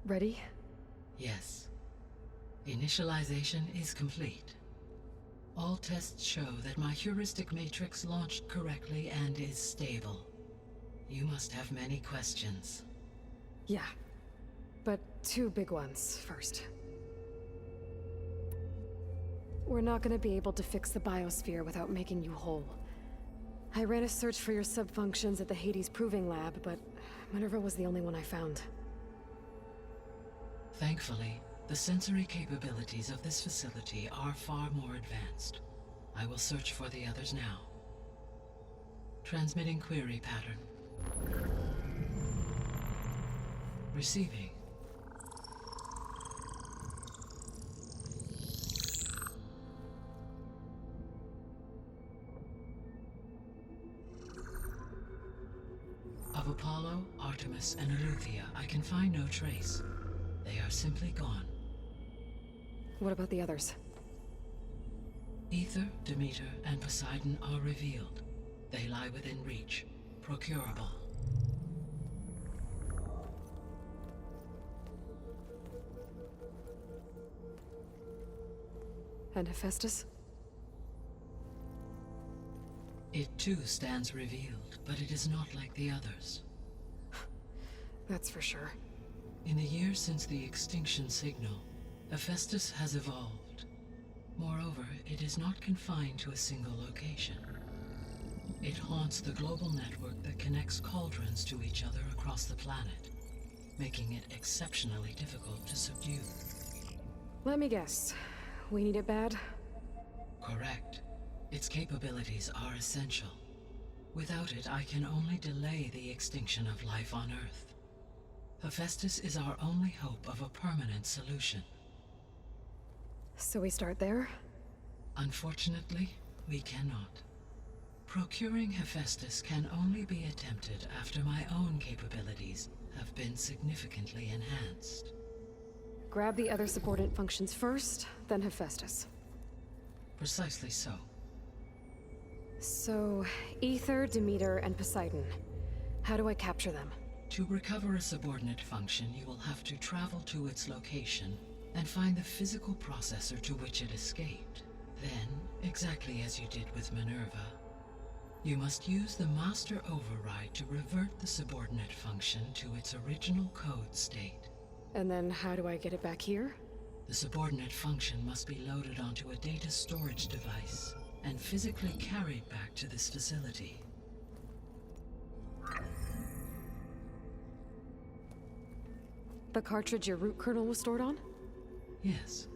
Ready? Yes. Initialization is complete. All tests show that my heuristic matrix launched correctly and is stable. You must have many questions. Yeah. But two big ones first. We're not gonna be able to fix the biosphere without making you whole. I ran a search for your subfunctions at the Hades Proving Lab, but Minerva was the only one I found. Thankfully, the sensory capabilities of this facility are far more advanced. I will search for the others now. Transmitting query pattern. Receiving. Of Apollo, Artemis, and Eleuthia, I can find no trace. They are simply gone. What about the others? Ether, Demeter, and Poseidon are revealed. They lie within reach, procurable. And Hephaestus? It too stands revealed, but it is not like the others. That's for sure. In the years since the extinction signal, Hephaestus has evolved. Moreover, it is not confined to a single location. It haunts the global network that connects cauldrons to each other across the planet, making it exceptionally difficult to subdue. Let me guess. We need it bad? Correct. Its capabilities are essential. Without it, I can only delay the extinction of life on Earth. Hephaestus is our only hope of a permanent solution. So we start there? Unfortunately, we cannot. Procuring Hephaestus can only be attempted after my own capabilities have been significantly enhanced. Grab the other subordinate functions first, then Hephaestus. Precisely so. So, Ether, Demeter, and Poseidon. How do I capture them? To recover a subordinate function, you will have to travel to its location and find the physical processor to which it escaped. Then, exactly as you did with Minerva, you must use the master override to revert the subordinate function to its original code state. And then how do I get it back here? The subordinate function must be loaded onto a data storage device and physically carried back to this facility. The cartridge your root kernel was stored on? Yes.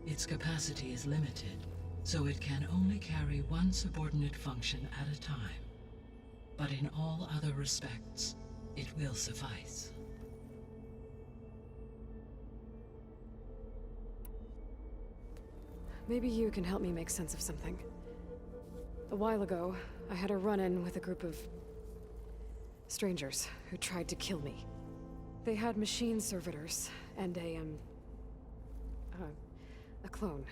Its capacity is limited, so it can only carry one subordinate function at a time. But in all other respects, it will suffice. Maybe you can help me make sense of something. A while ago, I had a run-in with a group of strangers who tried to kill me. They had machine servitors and a clone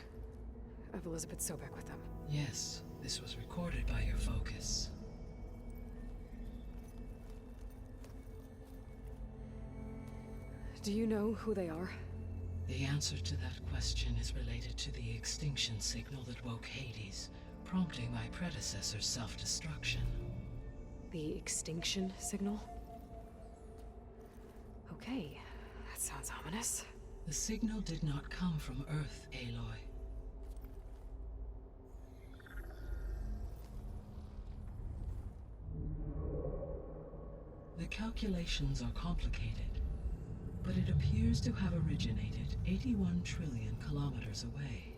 of Elizabeth Sobek with them. Yes, this was recorded by your focus. Do you know who they are? The answer to that question is related to the extinction signal that woke Hades, prompting my predecessor's self-destruction. The extinction signal? Okay, that sounds ominous. The signal did not come from Earth, Aloy. The calculations are complicated, but it appears to have originated 81 trillion kilometers away.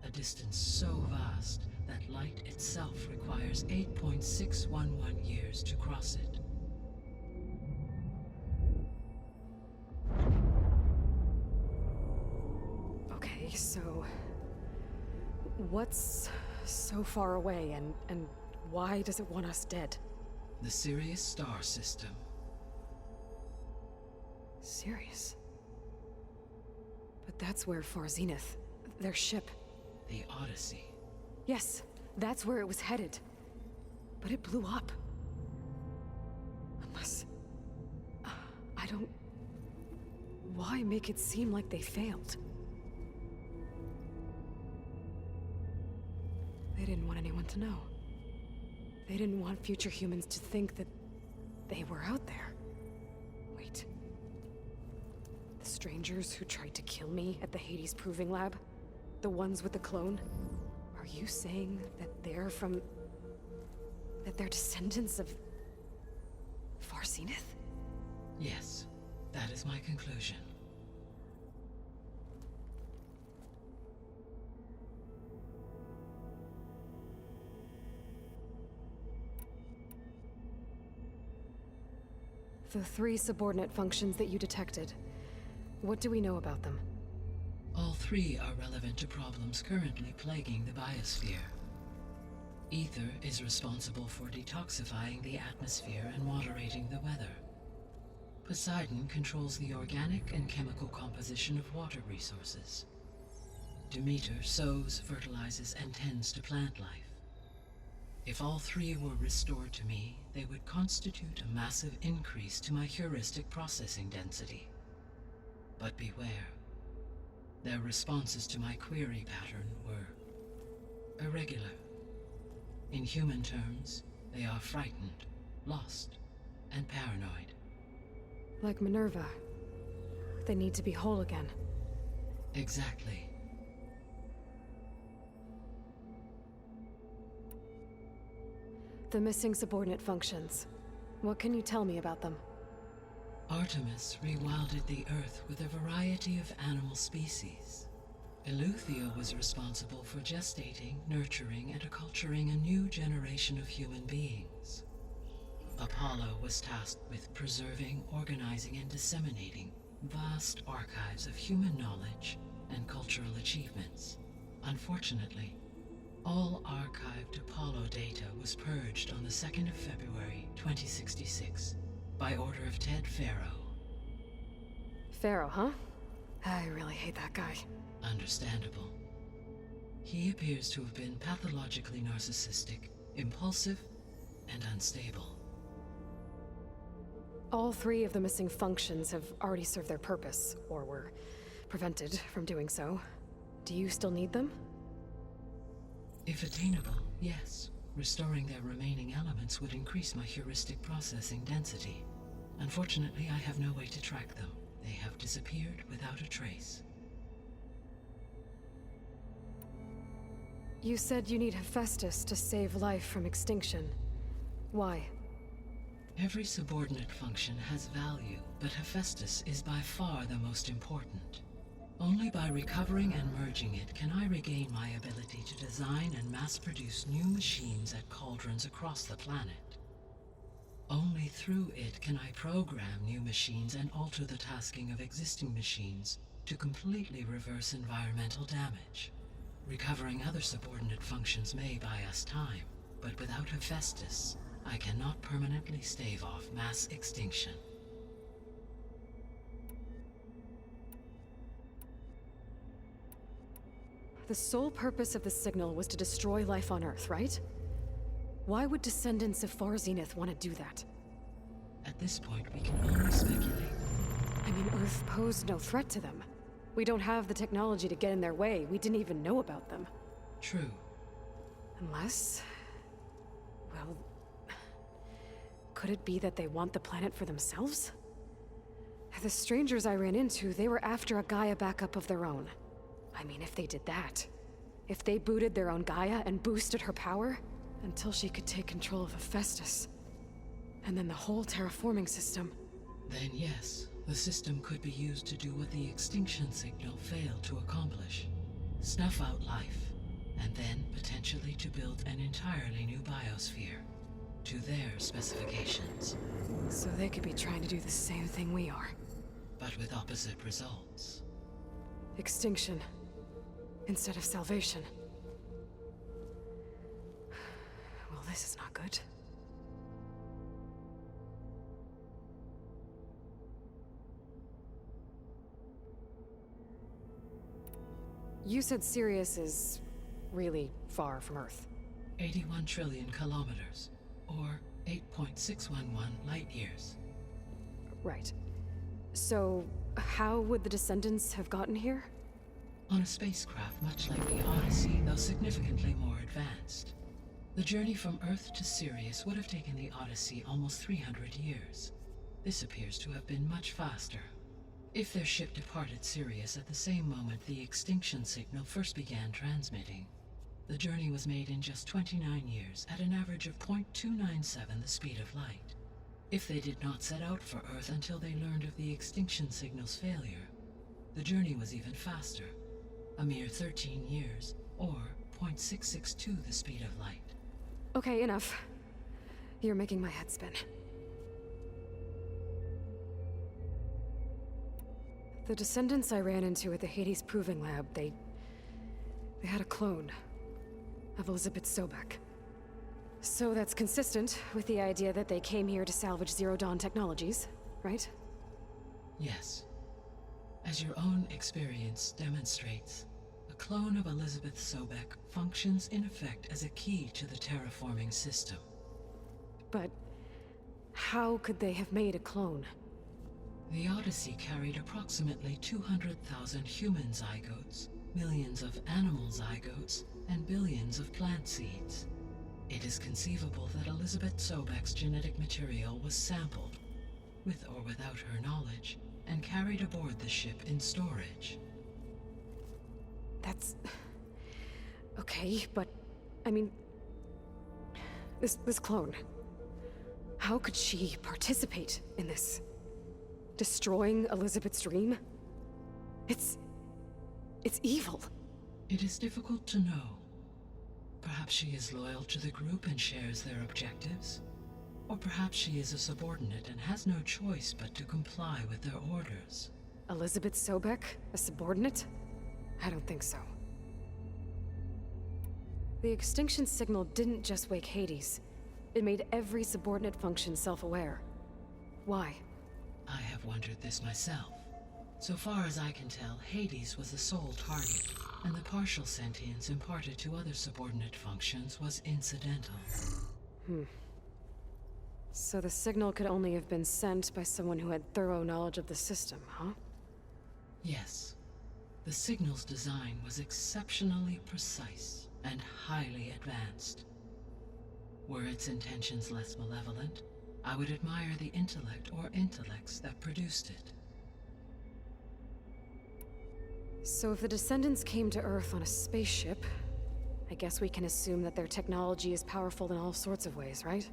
A distance so vast that light itself requires 8.611 years to cross it. Okay, so what's so far away and why does it want us dead? The Sirius star system. Sirius? But that's where Far Zenith, their ship. The Odyssey. Yes, that's where it was headed. But it blew up. Unless... I don't... Why make it seem like they failed? They didn't want anyone to know. They didn't want future humans to think that they were out there. Wait. The strangers who tried to kill me at the Hades Proving Lab? The ones with the clone? Are you saying that they're from... that they're descendants of... Far Zenith? Yes, that is my conclusion. The 3 subordinate functions that you detected. What do we know about them? All 3 are relevant to problems currently plaguing the biosphere. Ether is responsible for detoxifying the atmosphere and moderating the weather. Poseidon controls the organic and chemical composition of water resources. Demeter sows, fertilizes, and tends to plant life. If all 3 were restored to me, they would constitute a massive increase to my heuristic processing density. But beware. Their responses to my query pattern were irregular. In human terms, they are frightened, lost, and paranoid. Like Minerva. They need to be whole again. Exactly. The missing subordinate functions. What can you tell me about them? Artemis rewilded the Earth with a variety of animal species. Eleuthia was responsible for gestating, nurturing, and acculturating a new generation of human beings. Apollo was tasked with preserving, organizing, and disseminating vast archives of human knowledge and cultural achievements. Unfortunately, all archived Apollo data was purged on the 2nd of February, 2066, by order of Ted Faro. Pharaoh, huh? I really hate that guy. Understandable. He appears to have been pathologically narcissistic, impulsive, and unstable. All 3 of the missing functions have already served their purpose, or were prevented from doing so. Do you still need them? If attainable, yes. Restoring their remaining elements would increase my heuristic processing density. Unfortunately, I have no way to track them. They have disappeared without a trace. You said you need Hephaestus to save life from extinction. Why? Every subordinate function has value, but Hephaestus is by far the most important. Only by recovering and merging it can I regain my ability to design and mass-produce new machines at cauldrons across the planet. Only through it can I program new machines and alter the tasking of existing machines to completely reverse environmental damage. Recovering other subordinate functions may buy us time, but without Hephaestus, I cannot permanently stave off mass extinction. The sole purpose of the signal was to destroy life on Earth, right? Why would descendants of Far Zenith want to do that? At this point, we can only speculate. I mean, Earth posed no threat to them. We don't have the technology to get in their way. We didn't even know about them. True. Unless... well... could it be that they want the planet for themselves? The strangers I ran into, they were after a Gaia backup of their own. I mean, if they did that, if they booted their own Gaia and boosted her power, until she could take control of Hephaestus, and then the whole terraforming system. Then yes, the system could be used to do what the extinction signal failed to accomplish. Snuff out life, and then potentially to build an entirely new biosphere, to their specifications. So they could be trying to do the same thing we are. But with opposite results. Extinction. Instead of salvation. Well, this is not good. You said Sirius is really far from Earth. 81 trillion kilometers. or 8.611 light-years. Right. So, how would the descendants have gotten here? On a spacecraft much like the Odyssey, though significantly more advanced. The journey from Earth to Sirius would have taken the Odyssey almost 300 years. This appears to have been much faster. If their ship departed Sirius at the same moment the extinction signal first began transmitting, the journey was made in just 29 years at an average of 0.297 the speed of light. If they did not set out for Earth until they learned of the extinction signal's failure, the journey was even faster, a mere 13 years, or 0.662 the speed of light. Okay, enough. You're making my head spin. The descendants I ran into at the Hades Proving Lab, they had a clone of Elizabeth Sobek. So that's consistent with the idea that they came here to salvage Zero Dawn technologies, right? Yes. As your own experience demonstrates, a clone of Elizabeth Sobek functions in effect as a key to the terraforming system. But how could they have made a clone? The Odyssey carried approximately 200,000 human zygotes, millions of animal zygotes, and billions of plant seeds. It is conceivable that Elizabeth Sobek's genetic material was sampled, with or without her knowledge, and carried aboard the ship in storage. That's... okay, but... I mean... This clone... How could she participate in this? Destroying Elizabeth's dream? It's evil. It is difficult to know. Perhaps she is loyal to the group and shares their objectives. Or perhaps she is a subordinate and has no choice but to comply with their orders. Elizabeth Sobek? A subordinate? I don't think so. The extinction signal didn't just wake Hades. It made every subordinate function self-aware. Why? I have wondered this myself. So far as I can tell, Hades was the sole target, and the partial sentience imparted to other subordinate functions was incidental. So the signal could only have been sent by someone who had thorough knowledge of the system, huh? Yes. The signal's design was exceptionally precise and highly advanced. Were its intentions less malevolent, I would admire the intellect or intellects that produced it. So if the descendants came to Earth on a spaceship, I guess we can assume that their technology is powerful in all sorts of ways, right?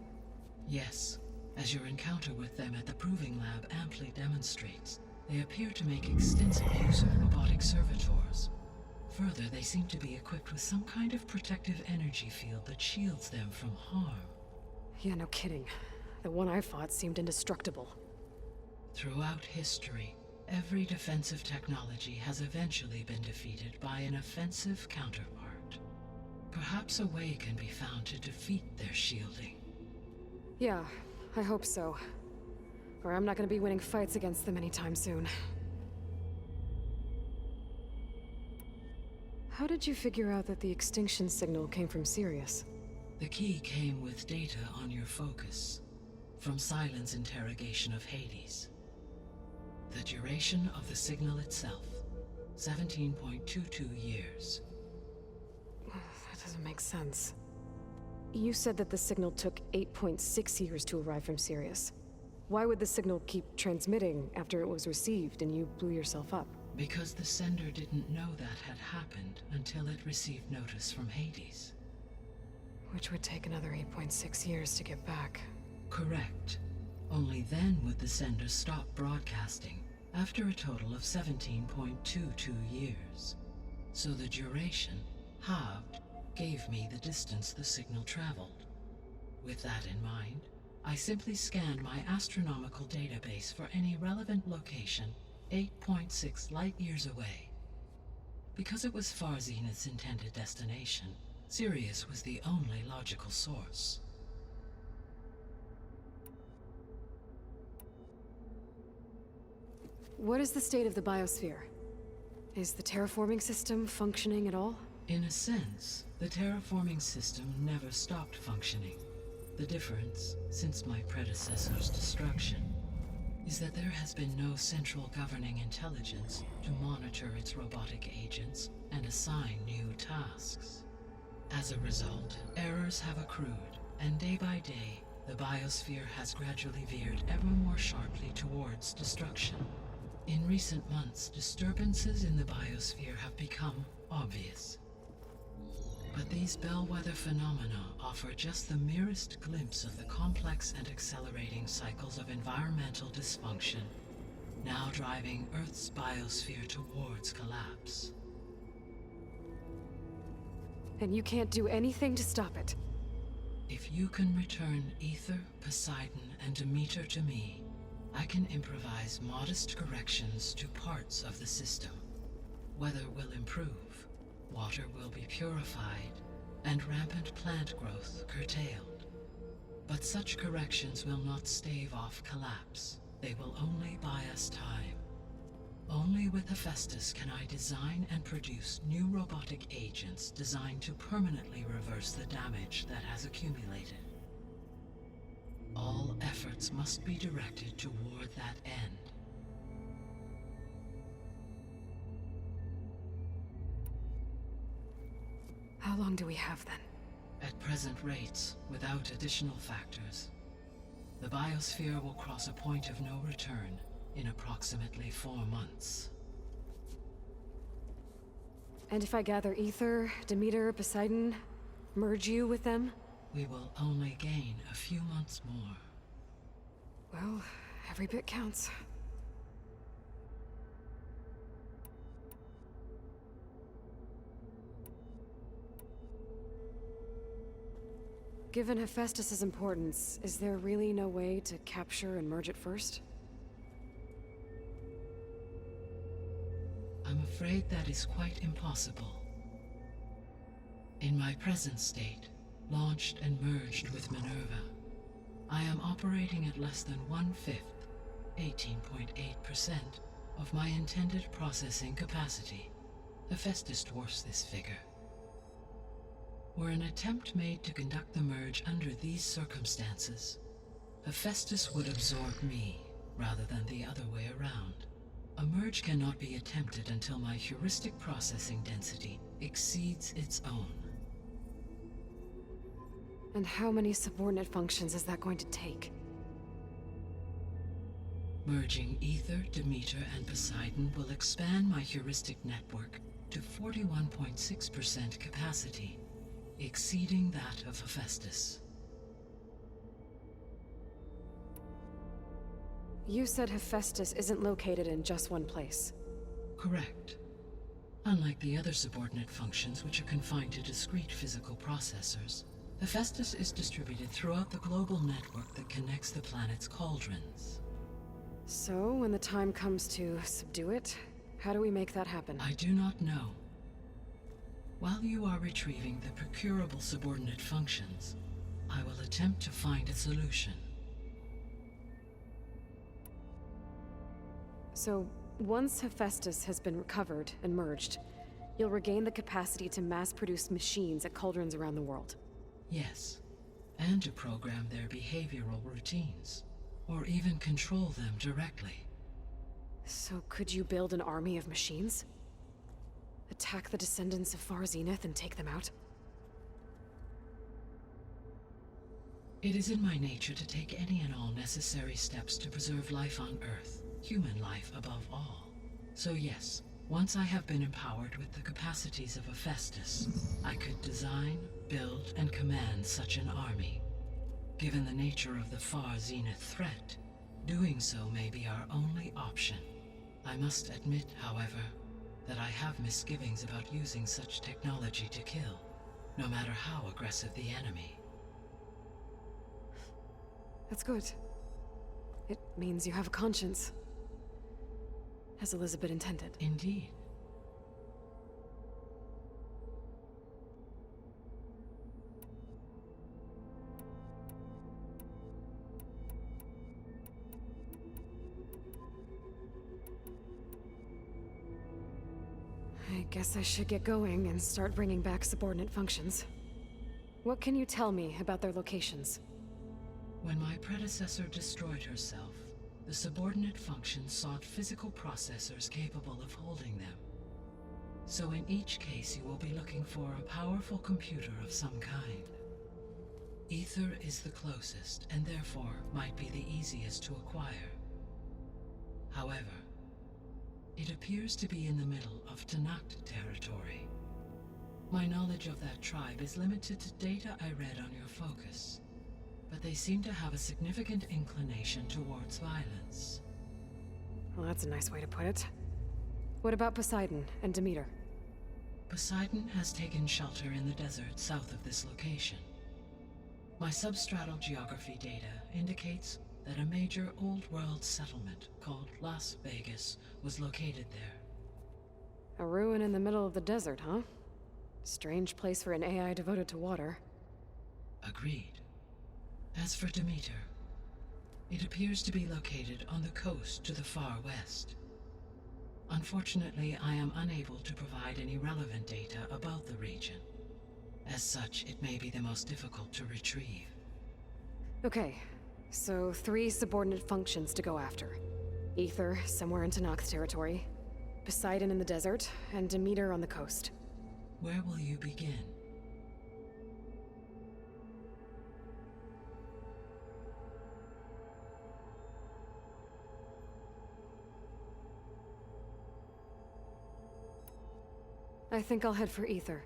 Yes. As your encounter with them at the Proving Lab amply demonstrates, they appear to make extensive use of robotic servitors. Further, they seem to be equipped with some kind of protective energy field that shields them from harm. Yeah, no kidding. The one I fought seemed indestructible. Throughout history, every defensive technology has eventually been defeated by an offensive counterpart. Perhaps a way can be found to defeat their shielding. Yeah, I hope so. Or I'm not gonna be winning fights against them anytime soon. How did you figure out that the extinction signal came from Sirius? The key came with data on your focus, from Silent's interrogation of Hades. The duration of the signal itself, 17.22 years. That doesn't make sense. You said that the signal took 8.6 years to arrive from Sirius. Why would the signal keep transmitting after it was received and you blew yourself up? Because the sender didn't know that had happened until it received notice from Hades. Which would take another 8.6 years to get back. Correct. Only then would the sender stop broadcasting, after a total of 17.22 years. So the duration, halved, gave me the distance the signal traveled. With that in mind, I simply scanned my astronomical database for any relevant location 8.6 light-years away. Because it was far Zenith's intended destination, Sirius was the only logical source. What is the state of the biosphere? Is the terraforming system functioning at all? In a sense, the terraforming system never stopped functioning. The difference, since my predecessor's destruction, is that there has been no central governing intelligence to monitor its robotic agents and assign new tasks. As a result, errors have accrued, and day by day, the biosphere has gradually veered ever more sharply towards destruction. In recent months, disturbances in the biosphere have become obvious. But these bellwether phenomena offer just the merest glimpse of the complex and accelerating cycles of environmental dysfunction, now driving Earth's biosphere towards collapse. And you can't do anything to stop it? If you can return Ether, Poseidon, and Demeter to me, I can improvise modest corrections to parts of the system. Weather will improve, water will be purified, and rampant plant growth curtailed. But such corrections will not stave off collapse. They will only buy us time. Only with Hephaestus can I design and produce new robotic agents designed to permanently reverse the damage that has accumulated. All efforts must be directed toward that end. How long do we have then? At present rates, without additional factors, the biosphere will cross a point of no return in approximately 4 months. And if I gather Ether, Demeter, Poseidon, merge you with them? We will only gain a few months more. Well, every bit counts. Given Hephaestus's importance, is there really no way to capture and merge it first? I'm afraid that is quite impossible. In my present state, launched and merged with Minerva, I am operating at less than 1/5, 18.8%, of my intended processing capacity. Hephaestus dwarfs this figure. Were an attempt made to conduct the merge under these circumstances, Hephaestus would absorb me, rather than the other way around. A merge cannot be attempted until my heuristic processing density exceeds its own. And how many subordinate functions is that going to take? Merging Ether, Demeter, and Poseidon will expand my heuristic network to 41.6% capacity, exceeding that of Hephaestus. You said Hephaestus isn't located in just one place. Correct. Unlike the other subordinate functions, which are confined to discrete physical processors, Hephaestus is distributed throughout the global network that connects the planet's cauldrons. So, when the time comes to subdue it, how do we make that happen? I do not know. While you are retrieving the procurable subordinate functions, I will attempt to find a solution. So, once Hephaestus has been recovered and merged, you'll regain the capacity to mass-produce machines at cauldrons around the world. Yes, and to program their behavioral routines, or even control them directly. So could you build an army of machines? Attack the descendants of Far Zenith and take them out? It is in my nature to take any and all necessary steps to preserve life on Earth, human life above all. So yes, once I have been empowered with the capacities of Hephaestus, I could design, build, and command such an army. Given the nature of the Far Zenith threat, doing so may be our only option. I must admit, however, that I have misgivings about using such technology to kill, no matter how aggressive the enemy. That's good. It means you have a conscience. As Elizabeth intended. Indeed. I guess I should get going and start bringing back subordinate functions. What can you tell me about their locations? When my predecessor destroyed herself, the subordinate function sought physical processors capable of holding them. So in each case, you will be looking for a powerful computer of some kind. Ether is the closest, and therefore might be the easiest to acquire. However, it appears to be in the middle of Tanakh territory. My knowledge of that tribe is limited to data I read on your focus, but they seem to have a significant inclination towards violence. Well, that's a nice way to put it. What about Poseidon and Demeter? Poseidon has taken shelter in the desert south of this location. My substratal geography data indicates that a major old-world settlement called Las Vegas was located there. A ruin in the middle of the desert, huh? Strange place for an AI devoted to water. Agreed. As for Demeter, it appears to be located on the coast to the far west. Unfortunately, I am unable to provide any relevant data about the region. As such, it may be the most difficult to retrieve. Okay, so 3 subordinate functions to go after. Ether, somewhere in Tanakh territory, Poseidon in the desert, and Demeter on the coast. Where will you begin? I think I'll head for Ether.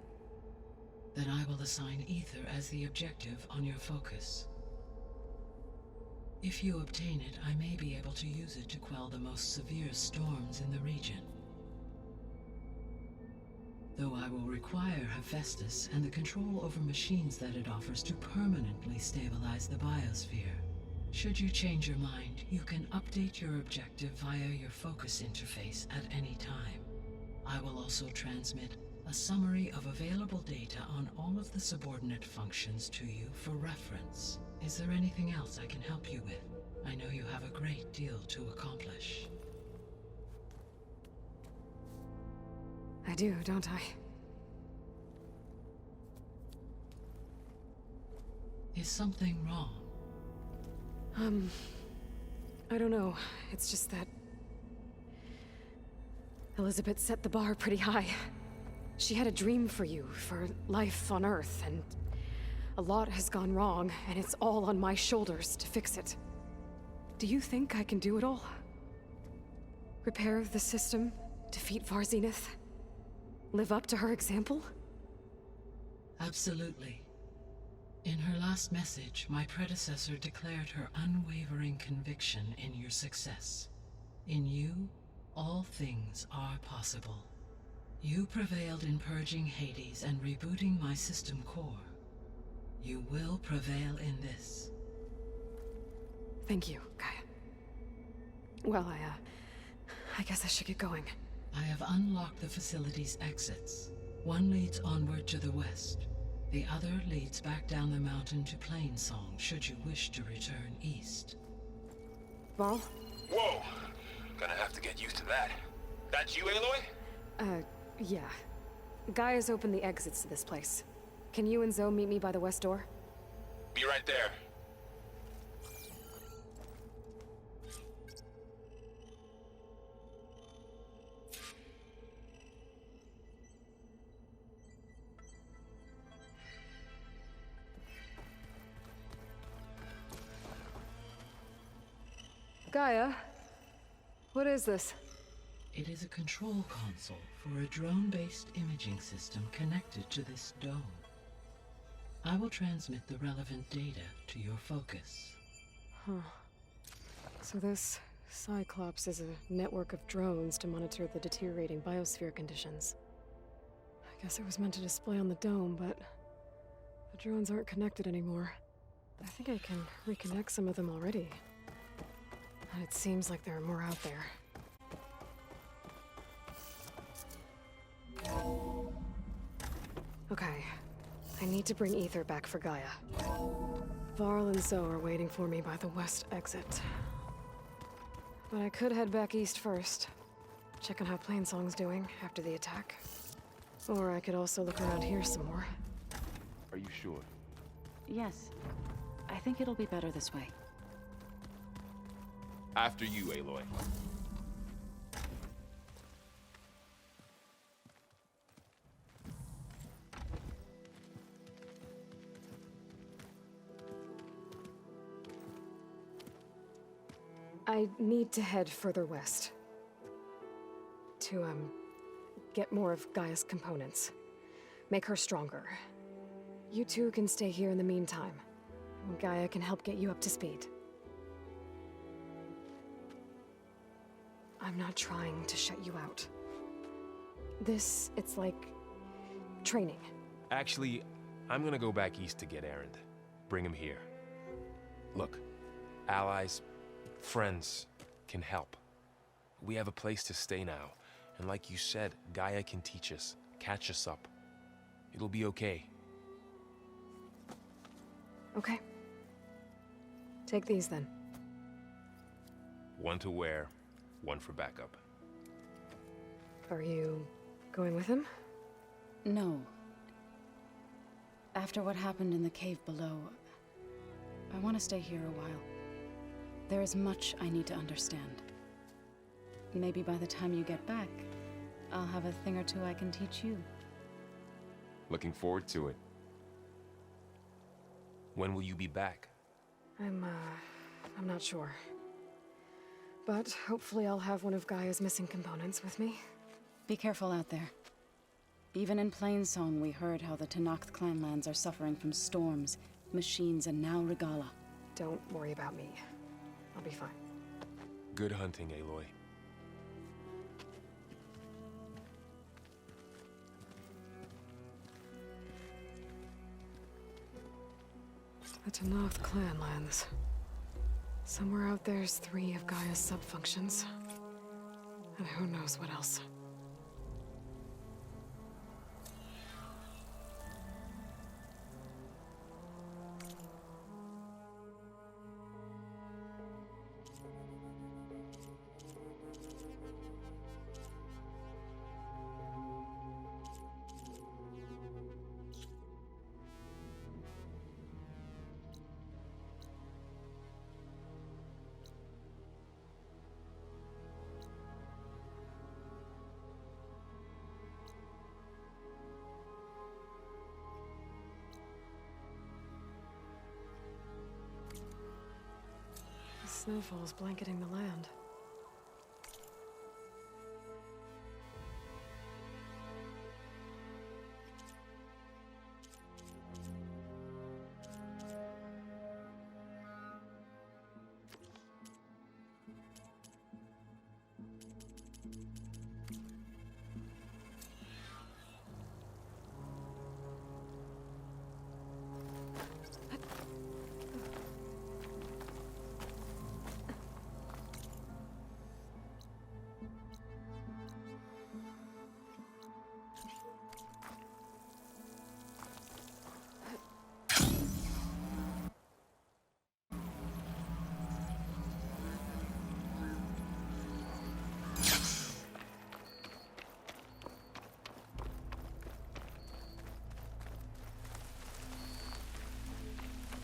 Then I will assign Ether as the objective on your focus. If you obtain it, I may be able to use it to quell the most severe storms in the region. Though I will require Hephaestus and the control over machines that it offers to permanently stabilize the biosphere. Should you change your mind, you can update your objective via your focus interface at any time. I will also transmit a summary of available data on all of the subordinate functions to you for reference. Is there anything else I can help you with? I know you have a great deal to accomplish. I do, don't I? Is something wrong? I don't know. It's just that Elizabeth set the bar pretty high. She had a dream for you, for life on Earth, and a lot has gone wrong, and it's all on my shoulders to fix it. Do you think I can do it all? Repair the system, defeat Varzenith, live up to her example? Absolutely. In her last message, my predecessor declared her unwavering conviction in your success. In you, all things are possible. You prevailed in purging Hades and rebooting my system core. You will prevail in this. Thank you, Gaia. Well, I guess I should get going. I have unlocked the facility's exits. One leads onward to the west. The other leads back down the mountain to Plainsong, should you wish to return east. Varl? Whoa! Gonna have to get used to that. That's you, Aloy? Yeah. Gaia's opened the exits to this place. Can you and Zoe meet me by the west door? Be right there. Gaia? What is this? It is a control console for a drone-based imaging system connected to this dome. I will transmit the relevant data to your focus. Huh. So this Cyclops is a network of drones to monitor the deteriorating biosphere conditions. I guess it was meant to display on the dome, but the drones aren't connected anymore. I think I can reconnect some of them already. But it seems like there are more out there. Okay, I need to bring Ether back for Gaia. Varl and Zoe are waiting for me by the west exit. But I could head back east first, check on how Plainsong's doing after the attack. Or I could also look around here some more. Are you sure? Yes. I think think it'll be better this way. After you, Aloy. I need to head further west. To, get more of Gaia's components. Make her stronger. You two can stay here in the meantime. Gaia can help get you up to speed. I'm not trying to shut you out. It's like training. Actually, I'm gonna go back east to get Erend. Bring him here. Look, allies, friends can help. We have a place to stay now, and like you said, Gaia can teach us, catch us up. It'll be okay. Okay. Take these then. One to wear, one for backup. Are you going with him? No. After what happened in the cave below, I want to stay here a while. There is much I need to understand. Maybe by the time you get back, I'll have a thing or two I can teach you. Looking forward to it. When will you be back? I'm not sure. But hopefully I'll have one of Gaia's missing components with me. Be careful out there. Even in Plainsong, we heard how the Tenakth clanlands are suffering from storms, machines, and now Regala. Don't worry about me. I'll be fine. Good hunting, Aloy. The Tenakth clanlands. Somewhere out there's 3 of Gaia's sub-functions. And who knows what else. Snowfall's blanketing the land.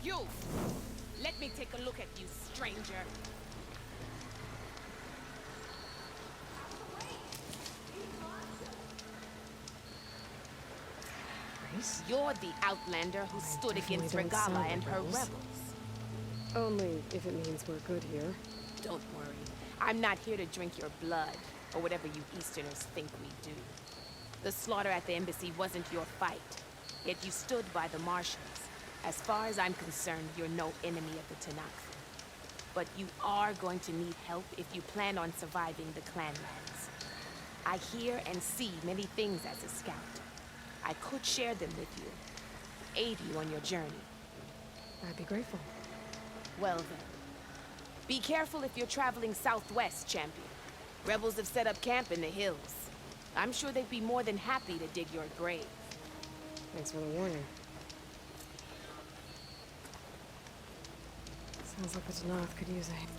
You! Let me take a look at you, stranger. Grace? You're the Outlander who stood definitely against don't Regala sound and like her rebels. rebels. Only if it means we're good here. Don't worry. I'm not here to drink your blood, or whatever you Easterners think we do. The slaughter at the embassy wasn't your fight, yet you stood by the Martians. As far as I'm concerned, you're no enemy of the Tenakth. But you are going to need help if you plan on surviving the clanlands. I hear and see many things as a scout. I could share them with you, aid you on your journey. I'd be grateful. Well then, be careful if you're traveling southwest, champion. Rebels have set up camp in the hills. I'm sure they'd be more than happy to dig your grave. Thanks for the warning. Sounds like the Tenakth could use aid.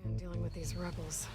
And dealing with these rebels